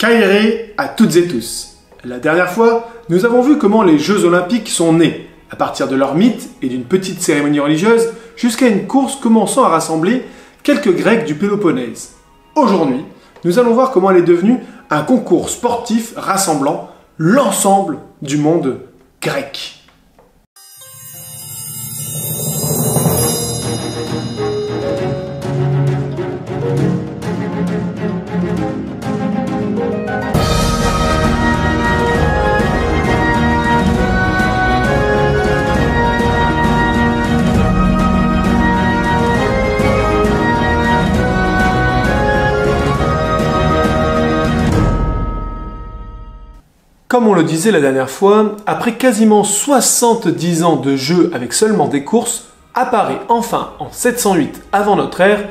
Kairé à toutes et tous. La dernière fois, nous avons vu comment les Jeux Olympiques sont nés, à partir de leur mythe et d'une petite cérémonie religieuse, jusqu'à une course commençant à rassembler quelques Grecs du Péloponnèse. Aujourd'hui, nous allons voir comment elle est devenue un concours sportif rassemblant l'ensemble du monde grec. Comme on le disait la dernière fois, après quasiment 70 ans de jeu avec seulement des courses, apparaît enfin en 708 avant notre ère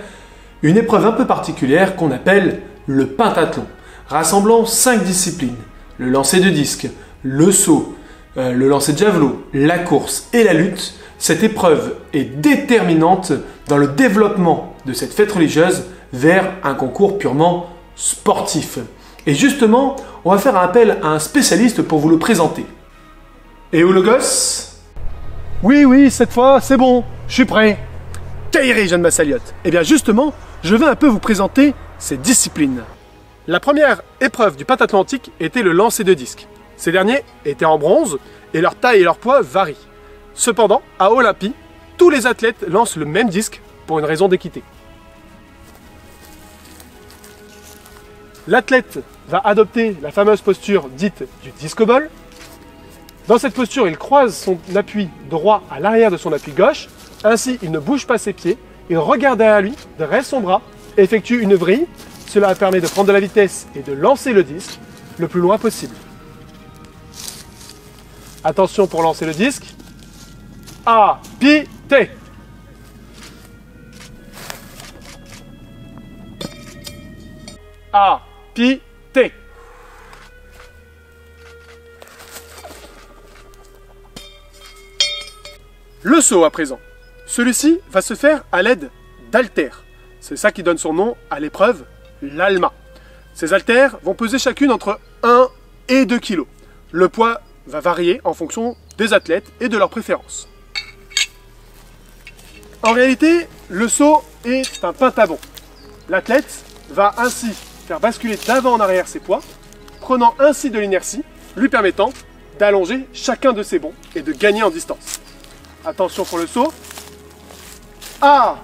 une épreuve un peu particulière qu'on appelle le pentathlon, rassemblant 5 disciplines, le lancer de disque, le saut, le lancer de javelot, la course et la lutte. Cette épreuve est déterminante dans le développement de cette fête religieuse vers un concours purement sportif. Et justement, on va faire un appel à un spécialiste pour vous le présenter. Et où le gosse? Oui, cette fois, c'est bon, je suis prêt. Kairé, jeune Massaliote. Eh bien justement, je vais un peu vous présenter ces disciplines. La première épreuve du pentathlon antique était le lancer de disque. Ces derniers étaient en bronze et leur taille et leur poids varient. Cependant, à Olympie, tous les athlètes lancent le même disque pour une raison d'équité. L'athlète va adopter la fameuse posture dite du disco ball. Dans cette posture, il croise son appui droit à l'arrière de son appui gauche. Ainsi, il ne bouge pas ses pieds. Il regarde derrière lui, dresse son bras, effectue une vrille. Cela permet de prendre de la vitesse et de lancer le disque le plus loin possible. Attention pour lancer le disque. A-pi-té. A-pi-té. Le saut à présent. Celui-ci va se faire à l'aide d'haltères. C'est ça qui donne son nom à l'épreuve, l'alma. Ces haltères vont peser chacune entre 1 et 2 kg. Le poids va varier en fonction des athlètes et de leurs préférences. En réalité, le saut est un pentabond. L'athlète va ainsi faire basculer d'avant en arrière ses poids, prenant ainsi de l'inertie, lui permettant d'allonger chacun de ses bonds et de gagner en distance. Attention pour le saut. A,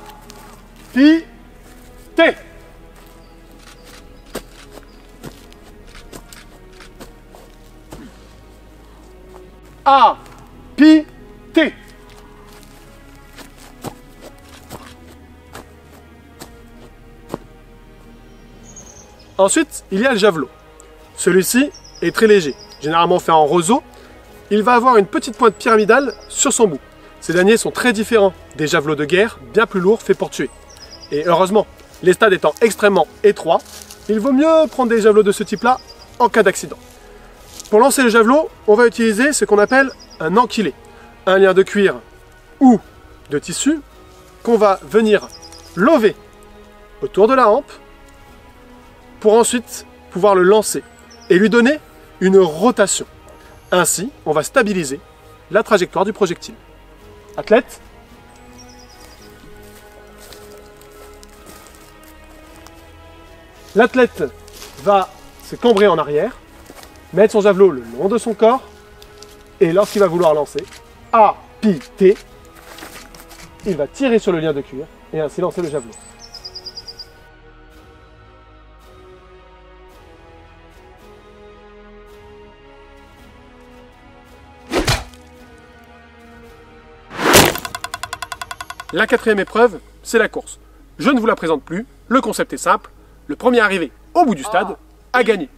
pi, té. A, pi, té. Ensuite, il y a le javelot. Celui-ci est très léger, généralement fait en roseau. Il va avoir une petite pointe pyramidale sur son bout. Ces derniers sont très différents des javelots de guerre, bien plus lourds, faits pour tuer. Et heureusement, les stades étant extrêmement étroits, il vaut mieux prendre des javelots de ce type-là en cas d'accident. Pour lancer le javelot, on va utiliser ce qu'on appelle un ankylé, un lien de cuir ou de tissu qu'on va venir lover autour de la hampe pour ensuite pouvoir le lancer et lui donner une rotation. Ainsi, on va stabiliser la trajectoire du projectile. Athlète. L'athlète va se cambrer en arrière, mettre son javelot le long de son corps, et lorsqu'il va vouloir lancer, A, pi, té, il va tirer sur le lien de cuir, et ainsi lancer le javelot. La quatrième épreuve, c'est la course. Je ne vous la présente plus, le concept est simple, le premier arrivé au bout du stade a gagné.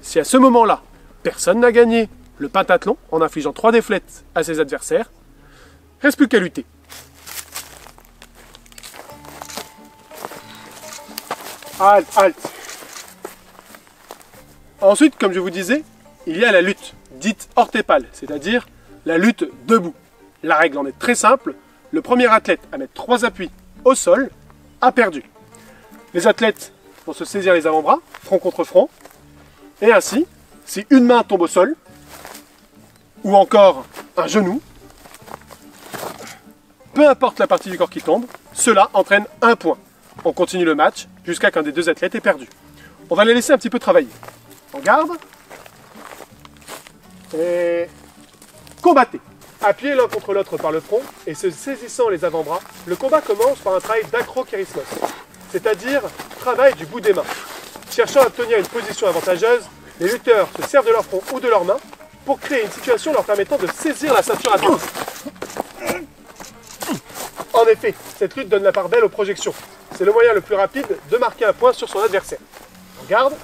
Si à ce moment-là, personne n'a gagné le pentathlon en infligeant 3 défaites à ses adversaires, reste plus qu'à lutter. Halte. Ensuite, comme je vous disais, il y a la lutte, dite orthépale, c'est-à-dire la lutte debout. La règle en est très simple. Le premier athlète à mettre 3 appuis au sol a perdu. Les athlètes vont se saisir les avant-bras, front contre front, Et ainsi, si une main tombe au sol, ou encore un genou, peu importe la partie du corps qui tombe, cela entraîne un point. On continue le match jusqu'à qu'un des deux athlètes ait perdu. On va les laisser un petit peu travailler. On garde. Et combattez. Appuyez l'un contre l'autre par le front et se saisissant les avant-bras, le combat commence par un travail d'acrokérismos, c'est-à-dire travail du bout des mains. Cherchant à obtenir une position avantageuse, les lutteurs se servent de leur front ou de leurs mains pour créer une situation leur permettant de saisir la ceinture adverse. En effet, cette lutte donne la part belle aux projections. C'est le moyen le plus rapide de marquer un point sur son adversaire. On garde.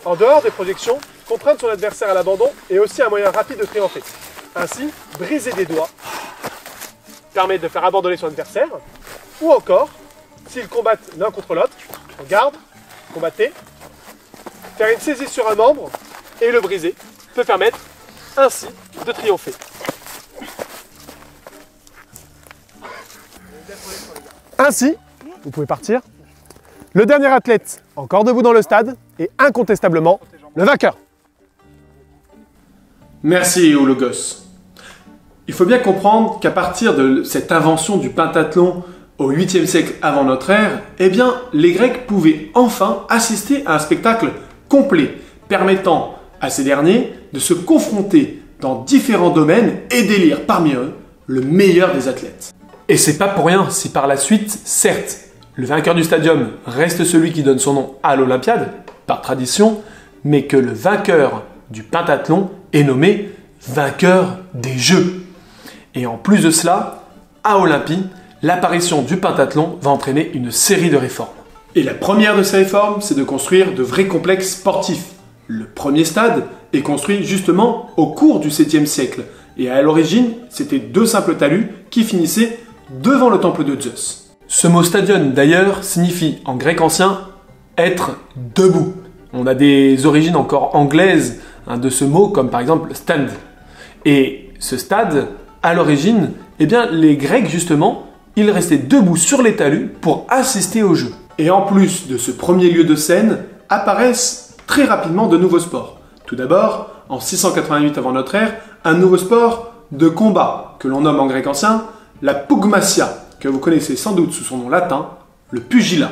En dehors des projections, contraindre son adversaire à l'abandon est aussi un moyen rapide de triompher. Ainsi, briser des doigts permet de faire abandonner son adversaire, ou encore, s'ils combattent l'un contre l'autre, on garde, combattez, faire une saisie sur un membre et le briser peut permettre ainsi de triompher. Ainsi, vous pouvez partir. Le dernier athlète, encore debout dans le stade, est incontestablement le vainqueur. Merci Oulogos. Il faut bien comprendre qu'à partir de cette invention du pentathlon au 8e siècle avant notre ère, eh bien, les Grecs pouvaient enfin assister à un spectacle complet, permettant à ces derniers de se confronter dans différents domaines et d'élire parmi eux le meilleur des athlètes. Et c'est pas pour rien si par la suite, certes, le vainqueur du stadium reste celui qui donne son nom à l'Olympiade, par tradition, mais que le vainqueur du pentathlon est nommé vainqueur des Jeux. Et en plus de cela, à Olympie, l'apparition du pentathlon va entraîner une série de réformes. Et la première de ces réformes, c'est de construire de vrais complexes sportifs. Le premier stade est construit justement au cours du 7e siècle. Et à l'origine, c'était deux simples talus qui finissaient devant le temple de Zeus. Ce mot stadion d'ailleurs signifie en grec ancien être debout. On a des origines encore anglaises de ce mot, comme par exemple stand. Et ce stade, à l'origine, eh bien, les Grecs justement, ils restaient debout sur les talus pour assister au jeu. Et en plus de ce premier lieu de scène, apparaissent très rapidement de nouveaux sports. Tout d'abord, en 688 avant notre ère, un nouveau sport de combat, que l'on nomme en grec ancien la pugmatia, que vous connaissez sans doute sous son nom latin, le pugilat.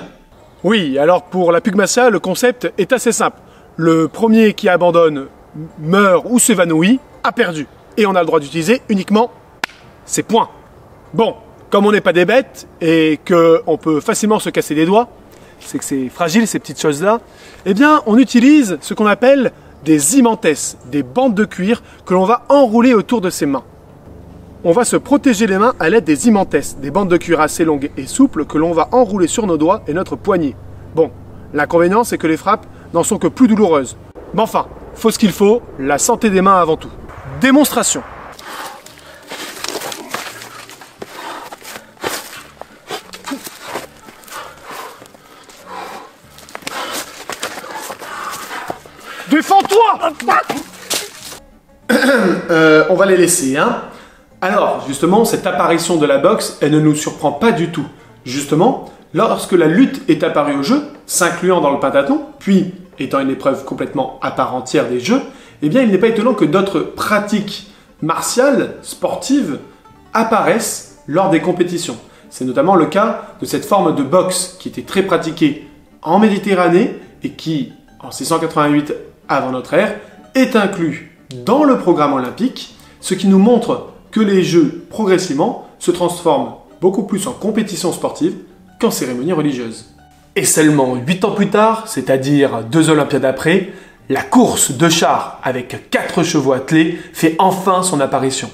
Oui, alors pour la pugmatia, le concept est assez simple. Le premier qui abandonne, meurt ou s'évanouit, a perdu. Et on a le droit d'utiliser uniquement ses poings. Bon, comme on n'est pas des bêtes et qu'on peut facilement se casser les doigts, c'est que c'est fragile ces petites choses-là, eh bien on utilise ce qu'on appelle des imantes, des bandes de cuir que l'on va enrouler autour de ses mains. On va se protéger les mains à l'aide des imantes, des bandes de cuir assez longues et souples que l'on va enrouler sur nos doigts et notre poignet. Bon, l'inconvénient c'est que les frappes n'en sont que plus douloureuses. Mais enfin, faut ce qu'il faut, la santé des mains avant tout. Démonstration. Défends-toi. On va les laisser, hein. Alors, justement, cette apparition de la boxe, elle ne nous surprend pas du tout. Justement, lorsque la lutte est apparue au jeu, s'incluant dans le pentathlon, puis étant une épreuve complètement à part entière des jeux, eh bien, il n'est pas étonnant que d'autres pratiques martiales, sportives, apparaissent lors des compétitions. C'est notamment le cas de cette forme de boxe qui était très pratiquée en Méditerranée et qui, en 688 avant notre ère, est inclus dans le programme olympique, ce qui nous montre que les Jeux, progressivement, se transforment beaucoup plus en compétition sportive qu'en cérémonie religieuse. Et seulement 8 ans plus tard, c'est-à-dire 2 Olympiades après, la course de chars avec 4 chevaux attelés fait enfin son apparition.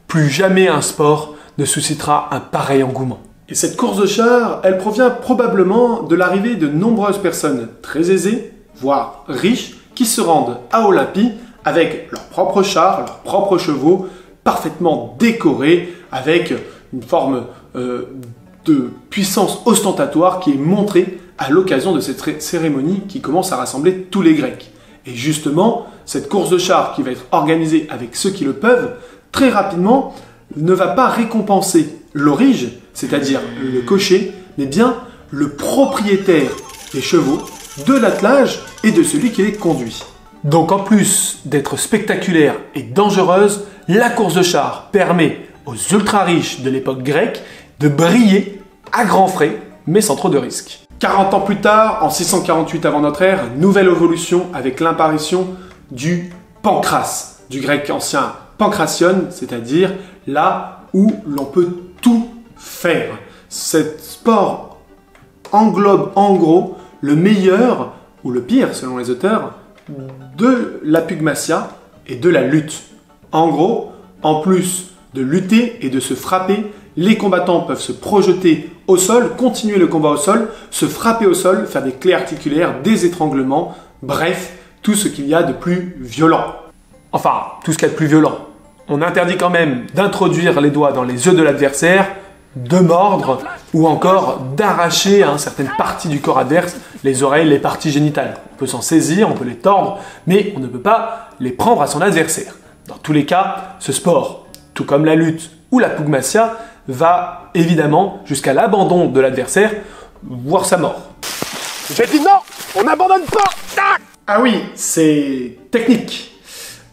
Plus jamais un sport ne suscitera un pareil engouement. Et cette course de chars, elle provient probablement de l'arrivée de nombreuses personnes très aisées, voire riches, qui se rendent à Olympie avec leurs propres chars, leurs propres chevaux, parfaitement décorés, avec une forme de puissance ostentatoire qui est montrée à l'occasion de cette cérémonie qui commence à rassembler tous les Grecs. Et justement, cette course de chars qui va être organisée avec ceux qui le peuvent, très rapidement, ne va pas récompenser l'orige, c'est-à-dire le cocher, mais bien le propriétaire des chevaux de l'attelage et de celui qui les conduit. Donc en plus d'être spectaculaire et dangereuse, la course de chars permet aux ultra-riches de l'époque grecque de briller à grands frais, mais sans trop de risques. 40 ans plus tard, en 648 avant notre ère, nouvelle évolution avec l'apparition du pancras, du grec ancien pancration, c'est-à-dire là où l'on peut tout faire. Ce sport englobe en gros le meilleur ou le pire selon les auteurs de la pugmatia et de la lutte. En gros, en plus de lutter et de se frapper, les combattants peuvent se projeter au sol, continuer le combat au sol, se frapper au sol, faire des clés articulaires, des étranglements, bref, tout ce qu'il y a de plus violent. Enfin, tout ce qu'il y a de plus violent. On interdit quand même d'introduire les doigts dans les yeux de l'adversaire, de mordre ou encore d'arracher certaines parties du corps adverse, les oreilles, les parties génitales. On peut s'en saisir, on peut les tordre, mais on ne peut pas les prendre à son adversaire. Dans tous les cas, ce sport, tout comme la lutte ou la pugmatia, va évidemment jusqu'à l'abandon de l'adversaire, voire sa mort. J'ai dit non, on n'abandonne pas. Ah oui, c'est technique.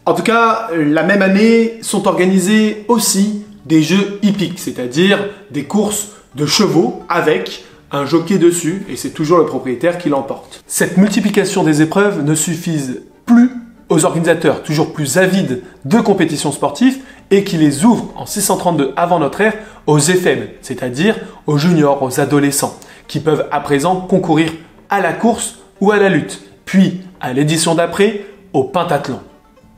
En tout cas, la même année sont organisés aussi des jeux hippiques, c'est-à-dire des courses de chevaux avec un jockey dessus, et c'est toujours le propriétaire qui l'emporte. Cette multiplication des épreuves ne suffit plus aux organisateurs toujours plus avides de compétitions sportives et qui les ouvrent en 632 avant notre ère aux éphèbes, c'est-à-dire aux juniors, aux adolescents, qui peuvent à présent concourir à la course ou à la lutte, puis à l'édition d'après au pentathlon.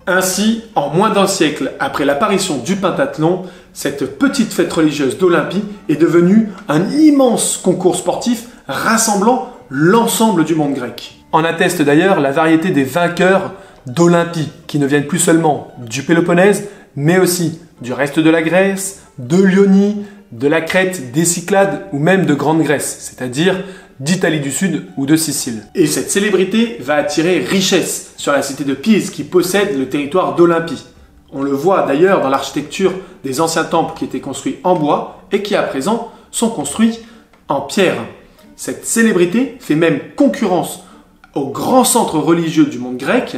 Ainsi, en moins d'un siècle après l'apparition du pentathlon, cette petite fête religieuse d'Olympie est devenue un immense concours sportif rassemblant l'ensemble du monde grec. En atteste d'ailleurs la variété des vainqueurs d'Olympie, qui ne viennent plus seulement du Péloponnèse, mais aussi du reste de la Grèce, de l'Ionie, de la Crète, des Cyclades ou même de Grande Grèce, c'est-à-dire d'Italie du Sud ou de Sicile. Et cette célébrité va attirer richesse sur la cité de Pise qui possède le territoire d'Olympie. On le voit d'ailleurs dans l'architecture des anciens temples qui étaient construits en bois et qui à présent sont construits en pierre. Cette célébrité fait même concurrence au grand centre religieux du monde grec,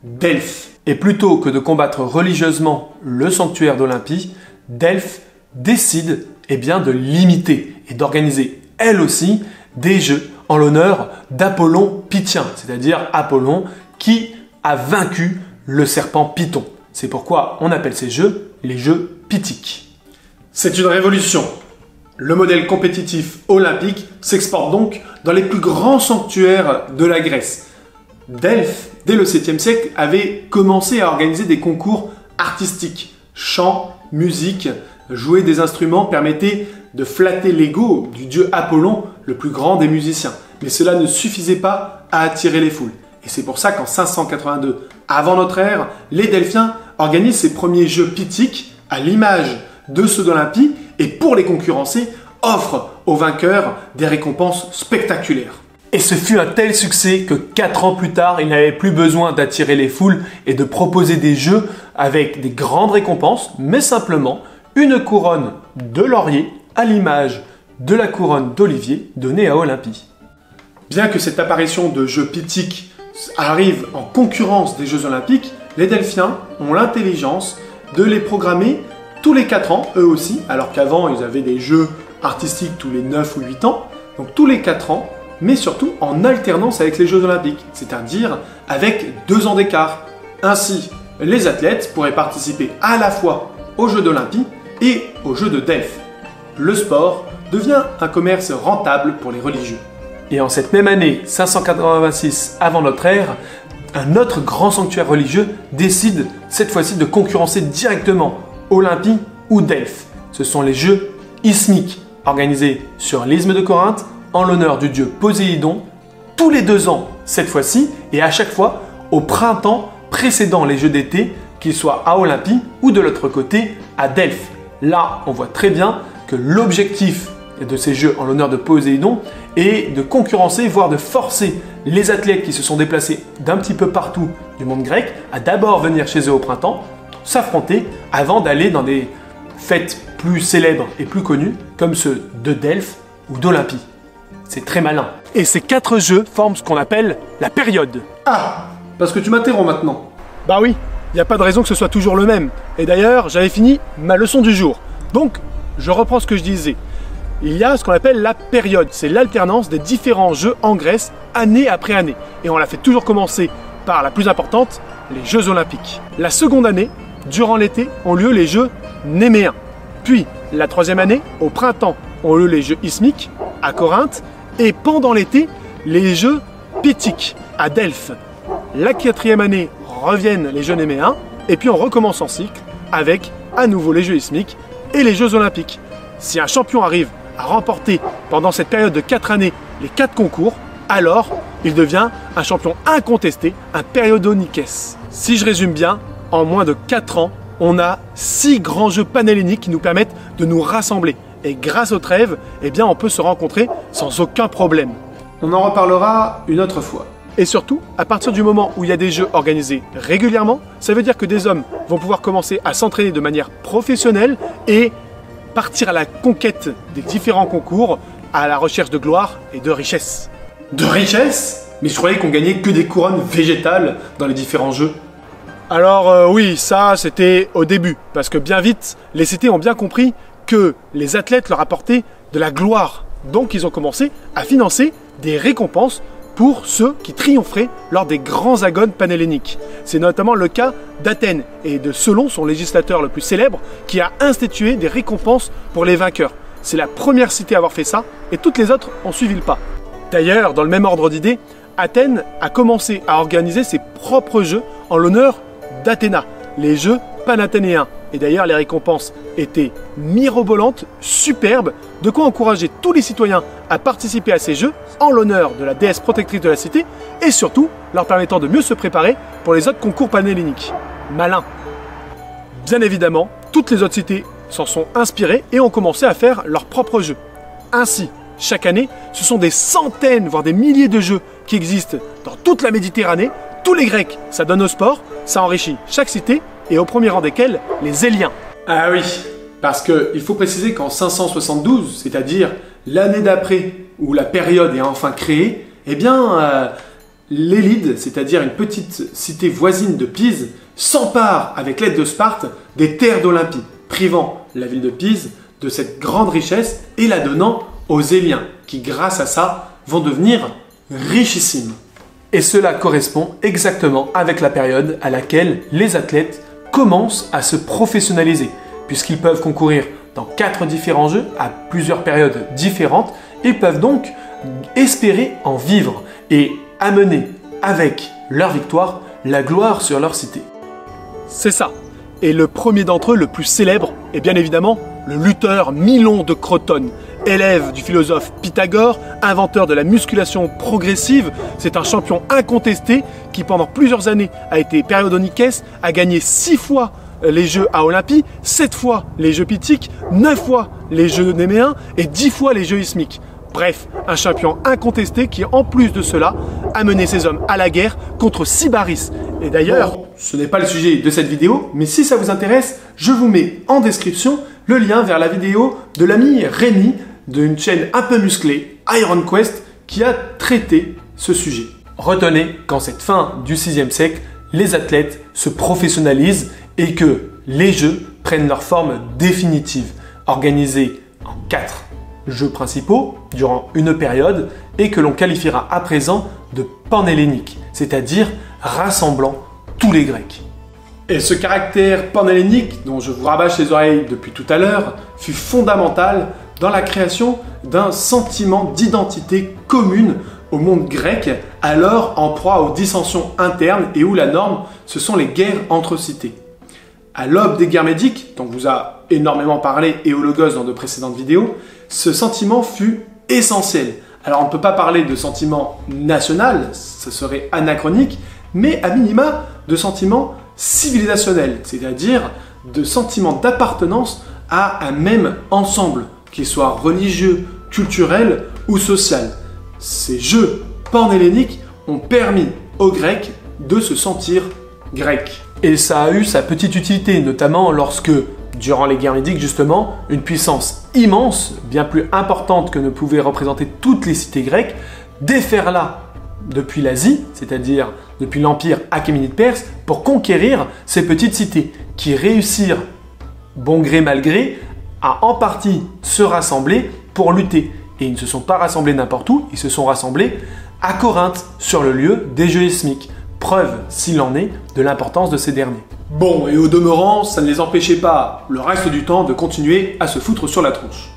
Delphes. Et plutôt que de combattre religieusement le sanctuaire d'Olympie, Delphes décide de l'imiter et d'organiser elle aussi des jeux en l'honneur d'Apollon Pythien, c'est-à-dire Apollon qui a vaincu le serpent Python. C'est pourquoi on appelle ces jeux les jeux pythiques. C'est une révolution. Le modèle compétitif olympique s'exporte donc dans les plus grands sanctuaires de la Grèce. Delphes, dès le 7e siècle, avait commencé à organiser des concours artistiques. Chant, musique, jouer des instruments permettait de flatter l'ego du dieu Apollon, le plus grand des musiciens. Mais cela ne suffisait pas à attirer les foules. Et c'est pour ça qu'en 582 avant notre ère, les Delphiens organisent ces premiers jeux pythiques à l'image de ceux d'Olympie et pour les concurrencer, offrent aux vainqueurs des récompenses spectaculaires. Et ce fut un tel succès que 4 ans plus tard, il n'avait plus besoin d'attirer les foules et de proposer des jeux avec des grandes récompenses, mais simplement une couronne de laurier à l'image de la couronne d'olivier donnée à Olympie. Bien que cette apparition de jeux pythiques arrive en concurrence des Jeux Olympiques, les Delphiens ont l'intelligence de les programmer tous les 4 ans, eux aussi, alors qu'avant ils avaient des jeux artistiques tous les 9 ou 8 ans, donc tous les 4 ans, mais surtout en alternance avec les Jeux Olympiques, c'est-à-dire avec 2 ans d'écart. Ainsi, les athlètes pourraient participer à la fois aux Jeux d'Olympie et aux Jeux de Delphes. Le sport devient un commerce rentable pour les religieux. Et en cette même année, 586 avant notre ère, un autre grand sanctuaire religieux décide cette fois-ci de concurrencer directement Olympie ou Delphes. Ce sont les Jeux isthmiques, organisés sur l'isthme de Corinthe en l'honneur du dieu Poséidon, tous les 2 ans cette fois-ci, et à chaque fois au printemps précédant les Jeux d'été, qu'ils soient à Olympie ou de l'autre côté à Delphes. Là, on voit très bien que l'objectif de ces jeux en l'honneur de Poséidon est de concurrencer, voire de forcer les athlètes qui se sont déplacés d'un petit peu partout du monde grec à d'abord venir chez eux au printemps, s'affronter avant d'aller dans des fêtes plus célèbres et plus connues comme ceux de Delphes ou d'Olympie. C'est très malin. Et ces 4 jeux forment ce qu'on appelle la période. Ah, parce que tu m'interromps maintenant. Bah oui, il n'y a pas de raison que ce soit toujours le même. Et d'ailleurs, j'avais fini ma leçon du jour. Donc, je reprends ce que je disais. Il y a ce qu'on appelle la période. C'est l'alternance des différents jeux en Grèce, année après année. Et on la fait toujours commencer par la plus importante, les Jeux Olympiques. La seconde année, durant l'été, ont lieu les Jeux Néméens. Puis, la troisième année, au printemps, ont lieu les Jeux Isthmiques, à Corinthe. Et pendant l'été, les Jeux Pythiques, à Delphes. La quatrième année, reviennent les Jeux Néméens. Et puis on recommence en cycle avec à nouveau les Jeux Isthmiques et les Jeux Olympiques. Si un champion arrive à remporter pendant cette période de 4 années les 4 concours, alors il devient un champion incontesté, un périodonikès. Si je résume bien, en moins de 4 ans, on a 6 grands jeux panhelléniques qui nous permettent de nous rassembler. Et grâce aux trêves, eh bien, on peut se rencontrer sans aucun problème. On en reparlera une autre fois. Et surtout, à partir du moment où il y a des jeux organisés régulièrement, ça veut dire que des hommes vont pouvoir commencer à s'entraîner de manière professionnelle et partir à la conquête des différents concours, à la recherche de gloire et de richesse. De richesse? Mais je croyais qu'on gagnait que des couronnes végétales dans les différents jeux. Alors oui, ça c'était au début, parce que bien vite, les cités ont bien compris que les athlètes leur apportaient de la gloire. Donc ils ont commencé à financer des récompenses pour ceux qui triompheraient lors des grands agones panhelléniques. C'est notamment le cas d'Athènes et de Solon, son législateur le plus célèbre, qui a institué des récompenses pour les vainqueurs. C'est la première cité à avoir fait ça, et toutes les autres ont suivi le pas. D'ailleurs, dans le même ordre d'idées, Athènes a commencé à organiser ses propres jeux en l'honneur d'Athéna, les jeux panathénéens. Et d'ailleurs, les récompenses étaient mirobolantes, superbes, de quoi encourager tous les citoyens à participer à ces jeux en l'honneur de la déesse protectrice de la cité et surtout leur permettant de mieux se préparer pour les autres concours panhelléniques. Malin. Bien évidemment, toutes les autres cités s'en sont inspirées et ont commencé à faire leurs propres jeux. Ainsi, chaque année, ce sont des centaines, voire des milliers de jeux qui existent dans toute la Méditerranée. Tous les Grecs, ça donne au sport, ça enrichit chaque cité, et au premier rang desquels, les Éliens. Ah oui, parce qu'il faut préciser qu'en 572, c'est-à-dire l'année d'après où la période est enfin créée, eh bien, l'Élide, c'est-à-dire une petite cité voisine de Pise, s'empare avec l'aide de Sparte des terres d'Olympie, privant la ville de Pise de cette grande richesse et la donnant aux Éliens, qui grâce à ça vont devenir richissimes. Et cela correspond exactement avec la période à laquelle les athlètes commencent à se professionnaliser, puisqu'ils peuvent concourir dans 4 différents jeux à plusieurs périodes différentes et peuvent donc espérer en vivre et amener avec leur victoire la gloire sur leur cité. C'est ça. Et le premier d'entre eux, le plus célèbre, est bien évidemment le lutteur Milon de Crotone, élève du philosophe Pythagore, inventeur de la musculation progressive. C'est un champion incontesté qui pendant plusieurs années a été périodonikès, a gagné 6 fois les Jeux à Olympie, 7 fois les Jeux Pythiques, 9 fois les Jeux Néméens et 10 fois les Jeux Isthmiques. Bref, un champion incontesté qui, en plus de cela, a mené ses hommes à la guerre contre Sybaris. Et d'ailleurs, bon, ce n'est pas le sujet de cette vidéo, mais si ça vous intéresse, je vous mets en description le lien vers la vidéo de l'ami Rémi d'une chaîne un peu musclée, Iron Quest, qui a traité ce sujet. Retenez qu'en cette fin du 6e siècle, les athlètes se professionnalisent et que les jeux prennent leur forme définitive, organisés en 4 jeux principaux durant une période et que l'on qualifiera à présent de panhelléniques, c'est-à-dire rassemblant tous les Grecs. Et ce caractère panhellénique, dont je vous rabâche les oreilles depuis tout à l'heure, fut fondamental dans la création d'un sentiment d'identité commune au monde grec, alors en proie aux dissensions internes et où la norme, ce sont les guerres entre cités. À l'aube des guerres médiques, dont vous a énormément parlé Éologos dans de précédentes vidéos, ce sentiment fut essentiel. Alors on ne peut pas parler de sentiment national, ce serait anachronique, mais à minima de sentiment civilisationnel, c'est-à-dire de sentiment d'appartenance à un même ensemble, qu'il soit religieux, culturel ou social. Ces jeux panhelléniques ont permis aux Grecs de se sentir grecs. Et ça a eu sa petite utilité, notamment lorsque, durant les guerres médiques justement, une puissance immense, bien plus importante que ne pouvaient représenter toutes les cités grecques, déferla depuis l'Asie, c'est-à-dire depuis l'empire achéménide perse, pour conquérir ces petites cités, qui réussirent, bon gré mal gré, à en partie se rassembler pour lutter. Et ils ne se sont pas rassemblés n'importe où, ils se sont rassemblés à Corinthe, sur le lieu des jeux ismiques. Preuve, s'il en est, de l'importance de ces derniers. Bon, et au demeurant, ça ne les empêchait pas, le reste du temps, de continuer à se foutre sur la tronche.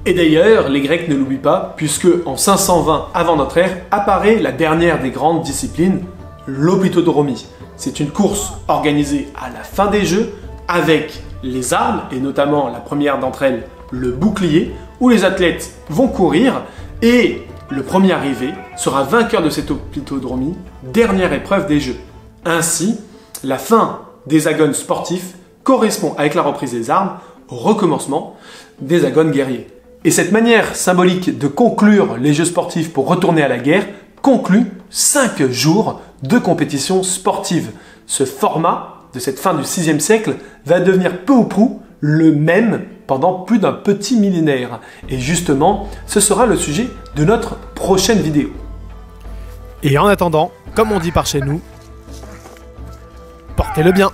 Et d'ailleurs, les Grecs ne l'oublient pas, puisque en 520 avant notre ère apparaît la dernière des grandes disciplines, l'opitodromie. C'est une course organisée à la fin des jeux, avec les armes, et notamment la première d'entre elles, le bouclier, où les athlètes vont courir, et le premier arrivé sera vainqueur de cette opitodromie, dernière épreuve des jeux. Ainsi, la fin des agones sportifs correspond avec la reprise des armes au recommencement des agones guerriers. Et cette manière symbolique de conclure les jeux sportifs pour retourner à la guerre conclut 5 jours de compétition sportive. Ce format de cette fin du 6e siècle va devenir peu ou prou le même pendant plus d'un petit millénaire. Et justement, ce sera le sujet de notre prochaine vidéo. Et en attendant, comme on dit par chez nous, portez-le bien.